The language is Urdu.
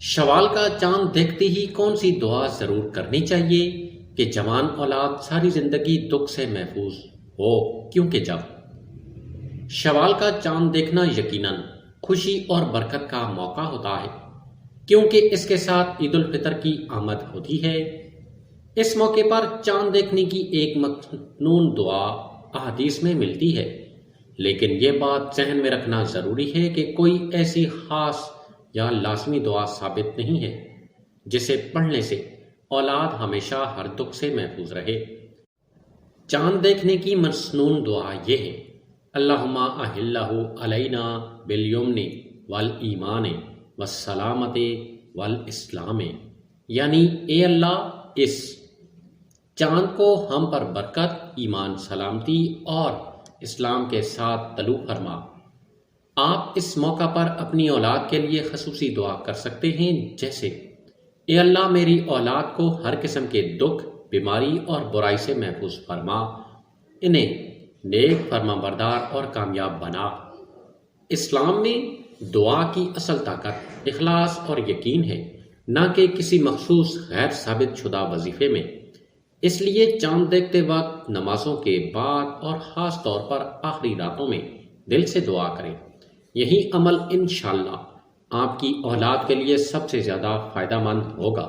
شوال کا چاند دیکھتے ہی کون سی دعا ضرور کرنی چاہیے کہ جوان اولاد ساری زندگی دکھ سے محفوظ ہو؟ کیونکہ جب شوال کا چاند دیکھنا یقیناً خوشی اور برکت کا موقع ہوتا ہے، کیونکہ اس کے ساتھ عید الفطر کی آمد ہوتی ہے۔ اس موقع پر چاند دیکھنے کی ایک مخنون دعا احادیث میں ملتی ہے، لیکن یہ بات ذہن میں رکھنا ضروری ہے کہ کوئی ایسی خاص یا لازمی دعا ثابت نہیں ہے جسے پڑھنے سے اولاد ہمیشہ ہر دکھ سے محفوظ رہے۔ چاند دیکھنے کی مسنون دعا یہ ہے: اللہم احلہ علینا بالیمن والایمان والسلامت والاسلام، یعنی اے اللہ اس چاند کو ہم پر برکت، ایمان، سلامتی اور اسلام کے ساتھ طلوع فرما۔ آپ اس موقع پر اپنی اولاد کے لیے خصوصی دعا کر سکتے ہیں، جیسے: اے اللہ میری اولاد کو ہر قسم کے دکھ، بیماری اور برائی سے محفوظ فرما، انہیں نیک، فرما بردار اور کامیاب بنا۔ اسلام میں دعا کی اصل طاقت اخلاص اور یقین ہے، نہ کہ کسی مخصوص غیر ثابت شدہ وظیفے میں۔ اس لیے چاند دیکھتے وقت، نمازوں کے بعد اور خاص طور پر آخری راتوں میں دل سے دعا کریں۔ یہی عمل انشاءاللہ آپ کی اولاد کے لیے سب سے زیادہ فائدہ مند ہوگا۔